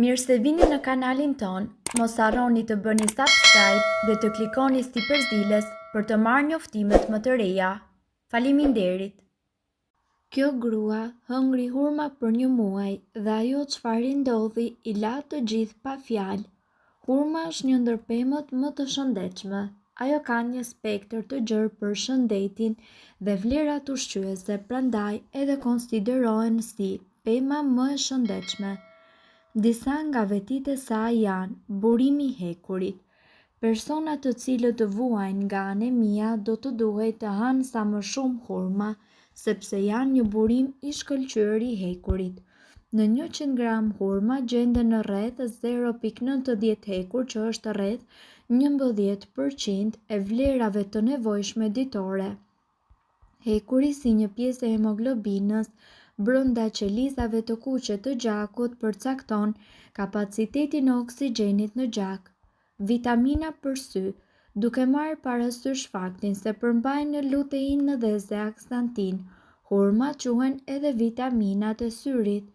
Mirë se vini në kanalin ton, mos harroni të bëni subscribe dhe të klikoni si përzieles për të marrë njoftimet më të reja. Faleminderit! Kjo grua hëngri hurma për një muaj dhe ajo çfarë ndodhi i la të gjithë pa fjalë. Hurma është një ndër pemët më të shëndetshme. Ajo ka një spektër të gjerë për shëndetin dhe vlerat ushqyese, prandaj edhe konsiderohen si pema më e shëndetshme. Disa nga vetitë e saj janë burimi i hekurit. Persona të cilët vuajnë nga anemia do të duhet të hanë sa më shumë hurma, sepse janë një burim i shkëlqyer i hekurit. Në 100 gram hurma gjenden në rreth 0,90 hekur, që është rreth 11% e vlerave të nevojshme ditore. Hekuri, si një pjesë e hemoglobinës brenda qelizave të kuqe të gjakut, përcakton kapacitetin e oksigjenit në gjak. Vitamina për sy. Duke marrë parasysh faktin se përmbajnë luteinë dhe zeaksantin, hurmat quhen edhe vitaminat e syrit.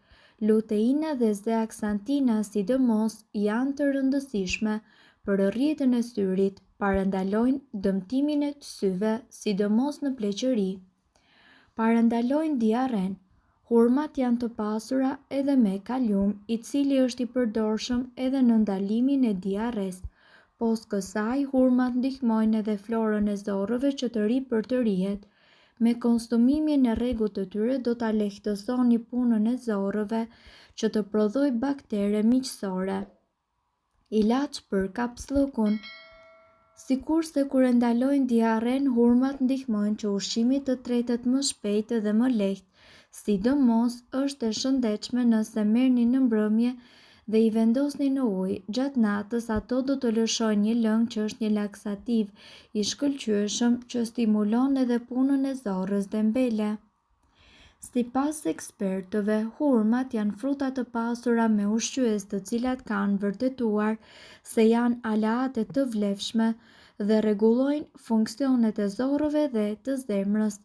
Luteina dhe zeaksantina sidomos janë të rëndësishme për rrjetën e syrit, parandalojnë dëmtimin e syve, sidomos në pleqëri. Parandalojnë diarren. Hurmat janë të pasura edhe me kalium, i cili është i përdorshëm edhe në ndalimin e diarres. Pos kësaj, hurmat ndihmojnë edhe florën e zorrëve që të ri për të rihet. Me konsumimin e rregullt të tyre do ta lehtësoni punën e zorrëve që të prodhojë baktere miqësore. Ilaç për kapsllokun. Sikurse kur e ndalojnë diarren, hurmat ndihmojnë që ushqimi të tretet më shpejt dhe më lehtë. Sidomos është e shëndetshme nëse merrni në mbrëmje dhe i vendosni në ujë. Gjatë natës ato do të lëshojnë një lëng që është një laksativ i shkëlqyeshëm që stimulon edhe punën e zorrës dhe mbele. Sipas ekspertëve, hurmat janë fruta të pasura me ushqyes të cilat kanë vërtetuar se janë aleate të vlefshme dhe rregullojnë funksionet e zorrëve dhe të zemrës.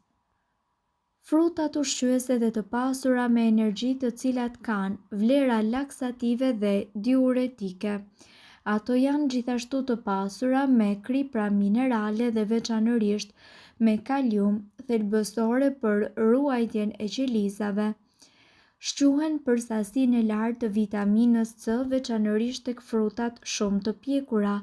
Frutat ushqyese dhe të pasura me energji të cilat kanë vlera laksative dhe diuretike. Ato janë gjithashtu të pasura me kripra minerale dhe veçanërisht me kalium, thelbësore për ruajtjen e qelizave. Shquhen për sasinë e lartë të vitaminës C, veçanërisht tek frutat shumë të pjekura.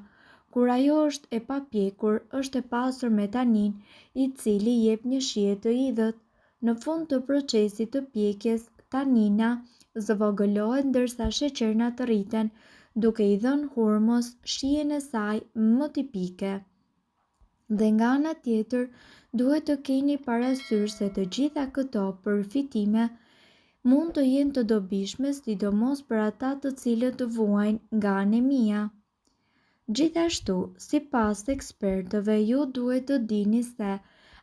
Kur ajo është e papjekur, është e pasur me tanin, i cili jep një shije të idhët. Në fund të procesit të pjekjes, tanina zvogëlohet ndërsa sheqernat rriten, duke i dhënë hurmës shijen e saj më tipike. Dhe nga ana tjetër, duhet të keni parasysh se të gjitha këto përfitime mund të jenë të dobishme, sidomos për ata të cilët vuajnë nga anemia. Gjithashtu, sipas ekspertëve, ju duhet të dini se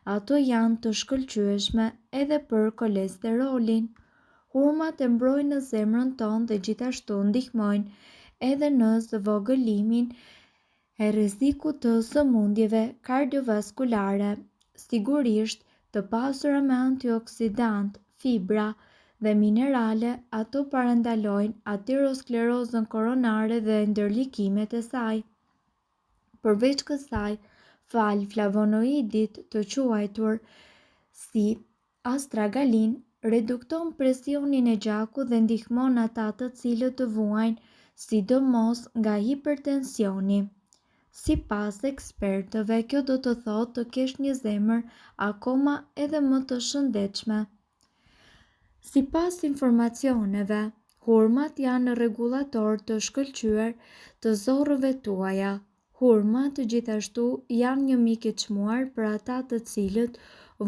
ato janë të shkëlqyeshme edhe për kolesterolin. Hurmat e mbrojnë në zemrën tonë dhe gjithashtu ndihmojnë edhe në zvogëlimin e rrezikut të sëmundjeve kardiovaskulare. Sigurisht, të pasura me antioksidant, fibra dhe minerale, ato parandalojnë aterosklerozën koronare dhe ndërlikimet e saj. Përveç kësaj, fal flavonoidit të quajtur si astragalin, redukton presionin e gjakut dhe ndihmon ata të cilët të vuajnë, sidomos nga hipertensioni. Sipas ekspertëve, kjo do të thotë të kesh një zemër akoma edhe më të shëndetshme. Sipas informacioneve, hurmat janë rregullator të shkëlqyer të zorrëve tuaja. Hurmat gjithashtu janë një mik i çmuar për ata të cilët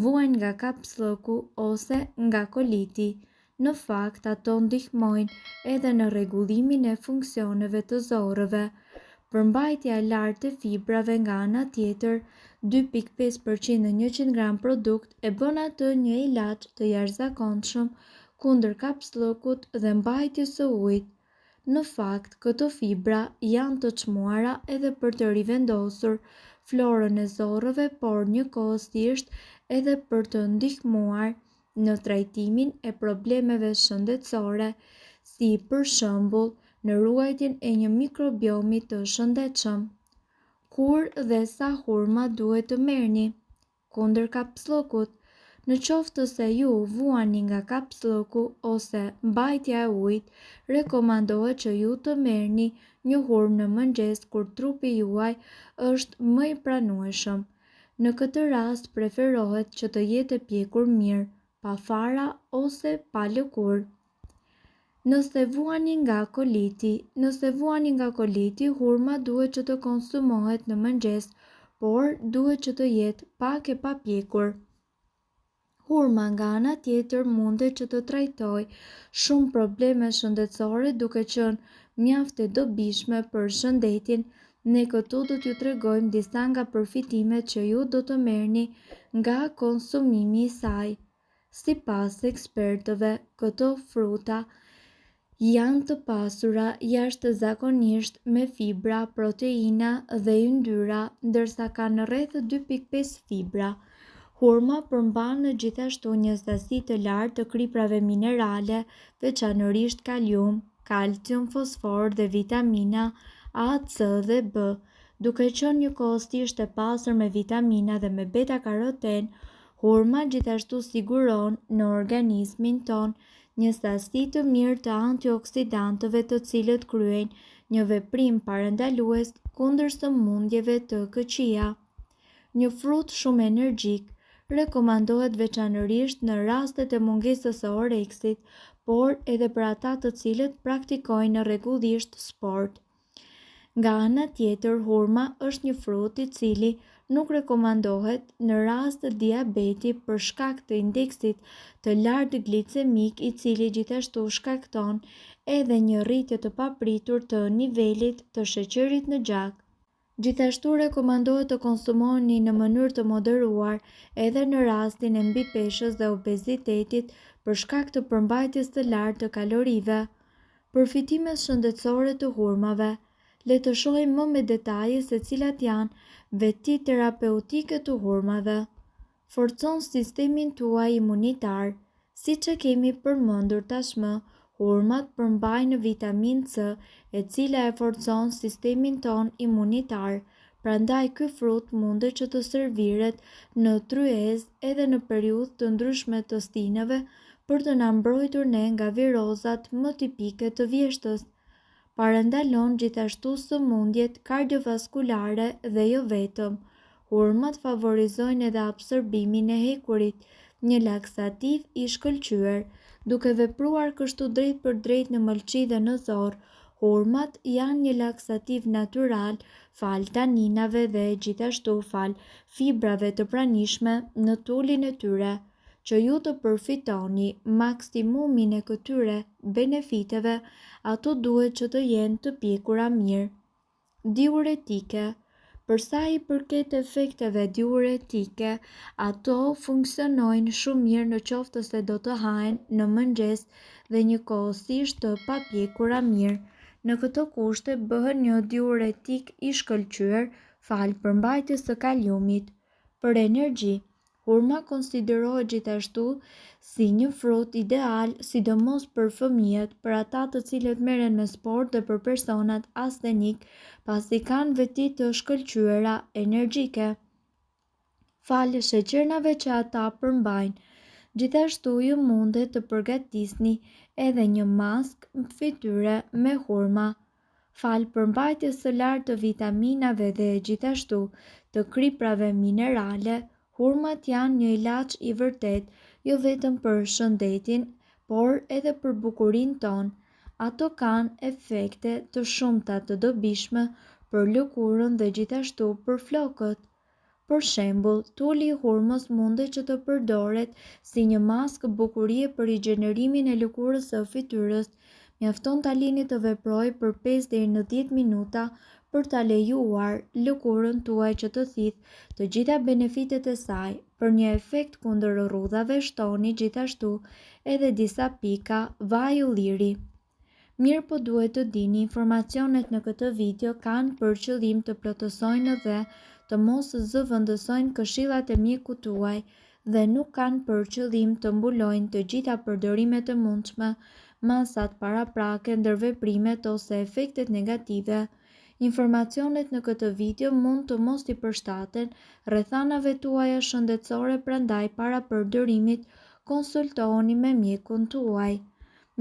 vuajnë nga kapsllëku ose nga koliti. Në fakt, ato ndihmojnë edhe në rregullimin e funksioneve të zorrëve. Përmbajtja e lartë e fibrave nga ana tjetër, 2,5% në 100 gram produkt e bën atë një ilaç të jashtëzakonshëm kundër kapsllëkut dhe mbajtjes së ujit. Në fakt, këto fibra janë të çmuara edhe për të rivendosur florën e zorrëve, por njëkohësisht edhe për të ndihmuar në trajtimin e problemeve shëndetësore, si për shembull në ruajtjen e një mikrobiomi të shëndetshëm. Kur dhe sa hurma duhet të merrni? Kundër kapslokut. Në qoftë se ju vuani nga kapsloku ose mbajtja e ujit, rekomandohet që ju të merrni një hurmë në mëngjes kur trupi juaj është më i pranueshëm. Në këtë rast preferohet që të jetë e pjekur mirë, pa fara ose pa lëkurë. Nëse vuani nga koliti, hurma duhet që të konsumohet në mëngjes, por duhet që të jetë pak e papjekur. Hurma nga ana tjetër mundet që të trajtojë shumë probleme shëndetësore duke qenë mjaft e dobishme për shëndetin. Ne këtu do t'ju tregojmë disa nga përfitimet që ju do të merrni nga konsumimi i saj. Sipas ekspertëve, këto fruta janë të pasura jashtëzakonisht me fibra, proteina dhe yndyra, ndërsa kanë rreth 2.5 fibra. Hurma përmban gjithashtu një sasi të lartë të kriprave minerale, veçanërisht kalium, kalcium, fosfor dhe vitamina A, C dhe B. Duke qenë njëkohësisht e pasur me vitamina dhe me beta-karoten, hurma gjithashtu siguron në organizmin ton një sasi të mirë të antioksidantëve të cilët kryejnë një veprim parandalues kundër sëmundjeve të këqija. Një frut shumë energjik, rekomandohet veçanërisht në rastet e mungesës së oreksit, por edhe për ata të cilët praktikojnë rregullisht sport. Nga ana tjetër, hurma është një frut i cili nuk rekomandohet në rast të diabeti për shkak të indeksit të lartë glicemik, i cili gjithashtu shkakton edhe një rritje të papritur të nivelit të sheqerit në gjak. Gjithashtu rekomandohet të konsumoni në mënyrë të moderuar edhe në rastin e mbipeshës dhe obezitetit për shkak të përmbajtjes të lartë të kalorive. Përfitimet shëndetësore të hurmave. Le të shohim më me detaje se cilat janë vetitë terapeutike të hurmave. Forcon sistemin tuaj imunitar. Siç e kemi përmendur tashmë, hurmat përmbajnë vitaminë C, e cila e forcon sistemin ton imunitar. Prandaj ky frut mundet që të serviret në tryezë edhe në periudhë të ndryshme të stinëve për të na mbrojtur ne nga virozat më tipike të vjeshtës. Parandalon gjithashtu sëmundjet kardiovaskulare dhe jo vetëm. Hurmat favorizojnë edhe absorbimin e hekurit, një laksativ i shkëlqyer, duke vepruar kështu drejt për drejt në mëlçi dhe në zorr. Hurmat janë një laksativ natyral fal taninave dhe gjithashtu fal fibrave të pranishme në tulin e tyre. Që ju të përfitoni maksimumin e këtyre benefiteve, ato duhet që të jenë të pjekura mirë. Diuretike. Për sa i përket efekteve diuretike, ato funksionojnë shumë mirë në qoftë se do të hahen në mëngjes dhe njëkohësisht të papjekura mirë. Në këto kushte bëhen një diuretik i shkëlqyer fal përmbajtjes së kaliumit. Për energji. Hurma konsiderohet gjithashtu si një frut ideal, sidomos për fëmijët, për ata të cilët merren me sport dhe për personat astеник, pasi kanë veti të shkëlqyera energjike. Fal sheqernave që ata përmbajnë. Gjithashtu ju mundet të përgatisni edhe një maskë fytyre me hurma. Fal përmbajtjes së lartë të vitaminave dhe gjithashtu të kriprave minerale, hurmat janë një ilaç i vërtet, jo vetëm për shëndetin, por edhe për bukurinë tonë. Ato kanë efekte të shumta të dobishme për lëkurën dhe gjithashtu për flokët. Për shembull, tuli i hurmës mundet që të përdoret si një maskë bukurie për rigjenerimin e lëkurës së fytyrës. Mjafton ta lini të veprojë për 5 deri në 10 minuta për ta lejuar lëkurën tuaj që të thithë të gjitha benefitet e saj. Për një efekt kundër rrudhave shtoni gjithashtu edhe disa pika vaj ulliri. Mirë, po duhet të dini, informacionet në këtë video kanë për qëllim të plotësojnë dhe të mos zëvendësojnë këshillat e mjekut tuaj dhe nuk kanë për qëllim të mbulojnë të gjitha përdorimet e mundshme masat paraprake, ndërveprimet ose efektet negative. Informacionet në këtë video mund të mos i përshtaten rrethanave tuaja shëndetësore, prandaj para përdorimit konsultohuni me mjekun tuaj.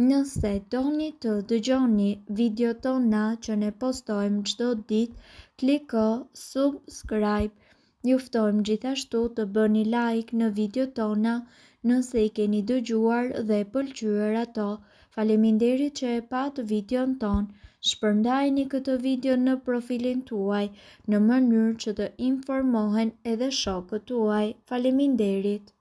Nëse doni të dëgjoni video tona që ne postojmë çdo ditë, kliko subscribe. Ju ftojmë gjithashtu të bëni like në video tona nëse i keni dëgjuar dhe pëlqyer ato. Faleminderit që e pat videon ton. Shpërndajeni këtë video në profilin tuaj në mënyrë që të informohen edhe shokët tuaj. Faleminderit.